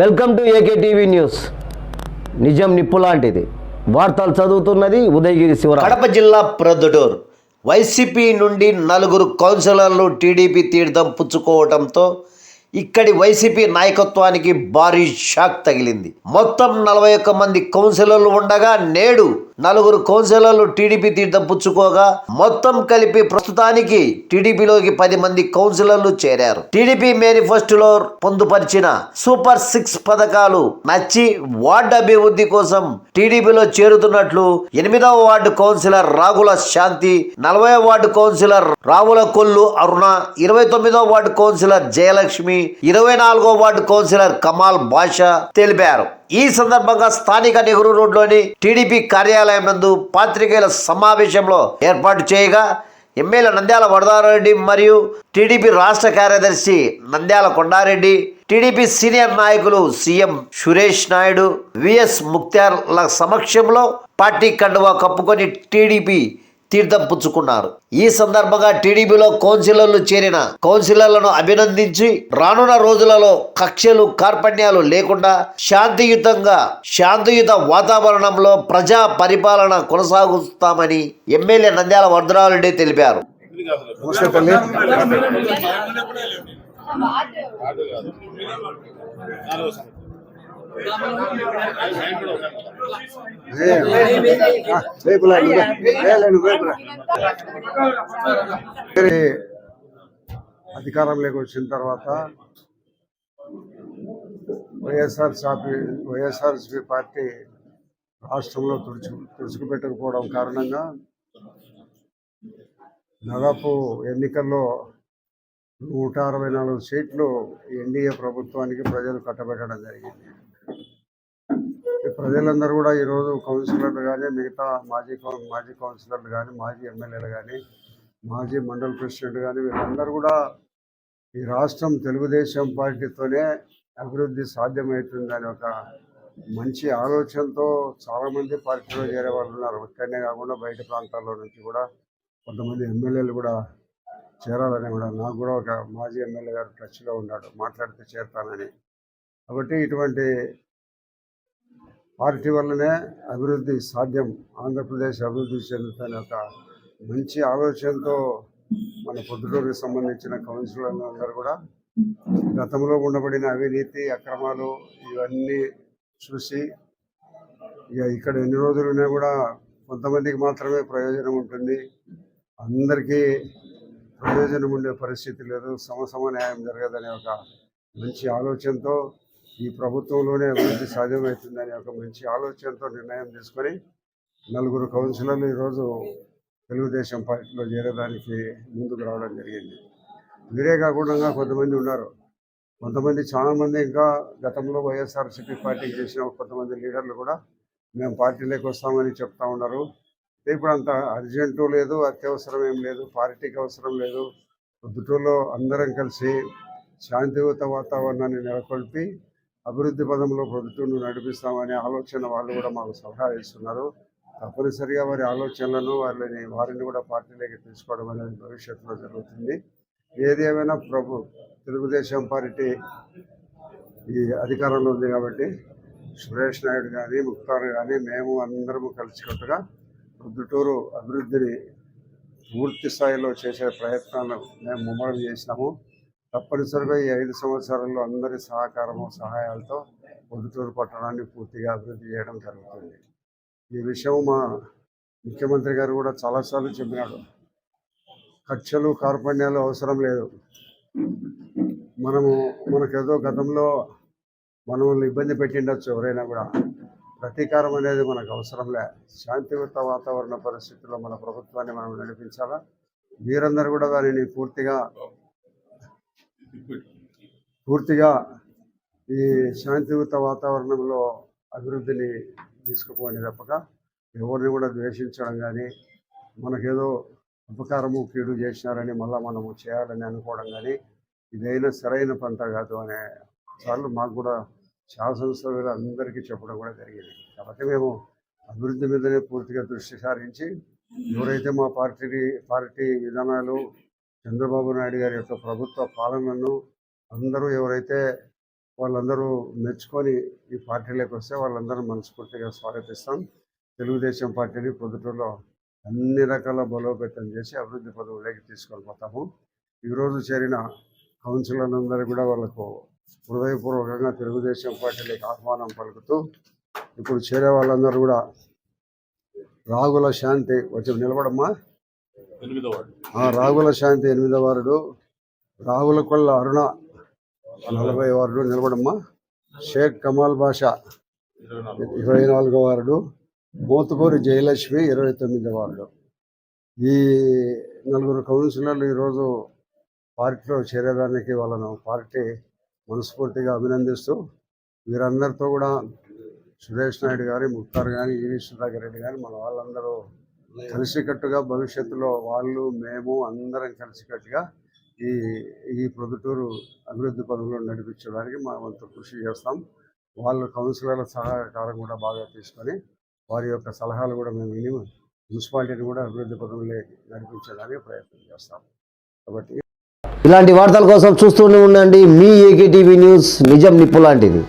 Welcome to AK TV news. నిజం నిప్పు లాంటిది. వార్తలు చదువుతున్నది ఉదయగిరి శివరాం. కడప జిల్లా ప్రొద్దుటూరు వైసీపీ నుండి 4 కౌన్సిలర్లు టీడీపీ తీర్థం పుచ్చుకోవడంతో ఇక్కడి వైసీపీ నాయకత్వానికి భారీ షాక్ తగిలింది. మొత్తం 41 మంది కౌన్సిలర్లు ఉండగా నేడు 4 కౌన్సిలర్లు టీడీపీ తీర్థం పుచ్చుకోగా మొత్తం కలిపి ప్రస్తుతానికి టీడీపీలోకి 10 మంది కౌన్సిలర్లు చేరారు. టీడీపీ మేనిఫెస్టోలో పొందుపరిచిన సూపర్ 6 పథకాలు నచ్చి వార్డు అభివృద్ధి కోసం టీడీపీలో చేరుతున్నట్లు 8వ వార్డు కౌన్సిలర్ రాగుల శాంతి, 40వ వార్డు కౌన్సిలర్ రావుల కొల్లు అరుణ, 29వ వార్డు కౌన్సిలర్ జయలక్ష్మి, 24వ వార్డు కౌన్సిలర్ కమాల్ బాషా తెలిపారు. ఈ సందర్భంగా స్థానిక నెహ్రూ రోడ్లోని టీడీపీ కార్యాలయం నందు పాత్రికేయుల సమావేశంలో ఏర్పాటు చేయగా ఎమ్మెల్యే నంద్యాల వరదారెడ్డి మరియు టీడీపీ రాష్ట్ర కార్యదర్శి నంద్యాల కొండారెడ్డి, టీడీపీ సీనియర్ నాయకులు సీఎం సురేష్ నాయుడు, విఎస్ ముక్తార్ల సమక్షంలో పార్టీ కండువా కప్పుకొని టీడీపీ తీర్థం పుచ్చుకున్నారు. ఈ సందర్భంగా టీడీపీలో కౌన్సిలర్లు చేరిన కౌన్సిలర్లను అభినందించి రానున్న రోజులలో కక్షలు కార్పణ్యాలు లేకుండా శాంతియుత వాతావరణంలో ప్రజా పరిపాలన కొనసాగుతామని ఎమ్మెల్యే నంద్యాల వరదరారెడ్డి తెలిపారు. అధికారంలోకి వచ్చిన తర్వాత వైఎస్ఆర్సీపీ పార్టీ రాష్ట్రంలో తుడుచుకుపెట్టకపోవడం కారణంగా దాదాపు ఎన్నికల్లో 164 సీట్లు ఎన్డీఏ ప్రభుత్వానికి ప్రజలు కట్టబెట్టడం జరిగింది. ప్రజలందరూ కూడా ఈరోజు కౌన్సిలర్లు కానీ, మిగతా మాజీ కౌన్సిలర్లు కానీ, మాజీ ఎమ్మెల్యేలు కానీ, మాజీ మండల ప్రెసిడెంట్ కానీ, వీళ్ళందరూ కూడా ఈ రాష్ట్రం తెలుగుదేశం పార్టీతోనే అభివృద్ధి సాధ్యమవుతుందని ఒక మంచి ఆలోచనతో చాలామంది పార్టీలో చేరే వాళ్ళు ఉన్నారు. ఇక్కడనే కాకుండా బయట ప్రాంతాల్లో నుంచి కూడా కొంతమంది ఎమ్మెల్యేలు కూడా చేరాలని కూడా, నాకు కూడా ఒక మాజీ ఎమ్మెల్యే గారు టచ్లో ఉన్నాడు, మాట్లాడితే చేరుతానని. కాబట్టి ఇటువంటి పార్టీ వల్లనే అభివృద్ధి సాధ్యం, ఆంధ్రప్రదేశ్ అభివృద్ధి చెందుతున్న ఒక మంచి ఆలోచనతో మన పొద్దుటూరుకి సంబంధించిన కౌన్సిలర్లు అందరూ కూడా గతంలో ఉండబడిన అవినీతి అక్రమాలు ఇవన్నీ చూసి ఇక్కడ ఎన్ని రోజులున్నా కూడా కొంతమందికి మాత్రమే ప్రయోజనం ఉంటుంది, అందరికీ ప్రయోజనం ఉండే పరిస్థితి లేదు, సమసమ న్యాయం జరగదనే ఒక మంచి ఆలోచనతో ఈ ప్రభుత్వంలోనే అభివృద్ధి సాధ్యమవుతుందనే ఒక మంచి ఆలోచనతో నిర్ణయం తీసుకొని 4 కౌన్సిలర్లు ఈరోజు తెలుగుదేశం పార్టీలో చేరడానికి ముందుకు రావడం జరిగింది. వీరే కాకుండా కొంతమంది ఉన్నారు, చాలామంది ఇంకా గతంలో వైఎస్ఆర్సీపీ పార్టీకి చేసిన కొంతమంది లీడర్లు కూడా మేము పార్టీలోకి వస్తామని చెప్తా ఉన్నారు. ఇప్పుడు అంత అర్జెంటు లేదు, అత్యవసరం ఏం లేదు, పార్టీకి అవసరం లేదు. పొద్దుటూరులో అందరం కలిసి శాంతియుత వాతావరణాన్ని నెలకొల్పి అభివృద్ధి పదంలో పొద్దుటూరును నడిపిస్తామనే ఆలోచన వాళ్ళు కూడా మాకు సలహా ఇస్తున్నారు. తప్పనిసరిగా వారి ఆలోచనలను వారిని కూడా పార్టీలోకి తీసుకోవడం అనేది భవిష్యత్తులో జరుగుతుంది. ఏది ఏమైనా తెలుగుదేశం పార్టీ ఈ అధికారంలో ఉంది కాబట్టి సురేష్ నాయుడు కానీ, ముక్తార్ కానీ, మేము అందరము కలిసికట్టుగా పొద్దుటూరు అభివృద్ధిని పూర్తి స్థాయిలో చేసే ప్రయత్నాలు మేము ముమ్మరం చేసినాము. తప్పనిసరిగా ఈ 5 సంవత్సరాల్లో అందరి సహాయాలతో పొద్దుటూరు పట్టణాన్ని పూర్తిగా అభివృద్ధి చేయడం జరుగుతుంది. ఈ విషయం మా ముఖ్యమంత్రి గారు కూడా చాలాసార్లు చెప్పినాడు. కక్షలు కార్పణ్యాలు అవసరం లేదు. మనకేదో గతంలో మనల్ని ఇబ్బంది పెట్టిండొచ్చు ఎవరైనా కూడా, ప్రతీకారం అనేది మనకు అవసరంలే. శాంతియుత వాతావరణ పరిస్థితుల్లో మన ప్రభుత్వాన్ని మనం నడిపించాలా. మీరందరూ కూడా దానిని పూర్తిగా ఈ శాంతియుత వాతావరణంలో అభివృద్ధిని తీసుకుపోని తప్పక ఎవరిని కూడా ద్వేషించడం కానీ, మనకేదో ఉపకారము కీడు చేసినారని మళ్ళీ మనము చేయాలని అనుకోవడం కానీ ఇదైనా సరైన పంట కాదు అనే సార్లు మాకు కూడా శాసనసభ్యులు అందరికీ చెప్పడం కూడా జరిగింది. కాబట్టి మేము అభివృద్ధి మీదనే పూర్తిగా దృష్టి సారించి ఎవరైతే మా పార్టీ విధానాలు, చంద్రబాబు నాయుడు గారి యొక్క ప్రభుత్వ పాలనను అందరూ ఎవరైతే వాళ్ళందరూ మెచ్చుకొని ఈ పార్టీలోకి వస్తే వాళ్ళందరూ మనస్ఫూర్తిగా స్వాగతిస్తాం. తెలుగుదేశం పార్టీని పొద్దుటూరులో అన్ని రకాల బలోపేతం చేసి అభివృద్ధి పదవులోకి తీసుకొని పోతాము. ఈరోజు చేరిన కౌన్సిలర్లందరూ కూడా వాళ్ళకు హృదయపూర్వకంగా తెలుగుదేశం పార్టీలోకి ఆహ్వానం పలుకుతూ, ఇప్పుడు చేరే వాళ్ళందరూ కూడా రాగుల శాంతి వచ్చి నిలబడమ్మా, రాగుల శాంతి 8వ వార్డు, రాగుల కొల్ల అరుణ 40వ వార్డు నిలబడమ్మా, షేక్ కమాల్ బాషా 24వ వార్డు, మోతుకూరి జయలక్ష్మి 29వ వార్డు. ఈ 4 కౌన్సిలర్లు ఈరోజు పార్టీలో చేరేదానికి వాళ్ళను పార్టీ మనస్ఫూర్తిగా అభినందిస్తూ, వీరందరితో కూడా సురేష్ నాయుడు గారి, ముక్తార్ కానీ, ఈవి సుధాకర్ రెడ్డి కానీ మన వాళ్ళందరూ కలిసికట్టుగా భవిష్యత్తులో వాళ్ళు మేము అందరం కలిసికట్టుగా ఈ ప్రొద్దుటూరు అభివృద్ధి పనులు నడిపించడానికి మా వంతు కృషి చేస్తాం. వాళ్ళు కౌన్సిలర్ల సహకారం కూడా బాగా తీసుకొని వారి యొక్క సలహాలు కూడా మేము విని మున్సిపాలిటీని కూడా అభివృద్ధి పనులు నడిపించడానికి ప్రయత్నం చేస్తాం. కాబట్టి ఇలాంటి వార్తల కోసం చూస్తూనే ఉండండి మీ ఏకే టీవీ న్యూస్, నిజం నిప్పు లాంటిది.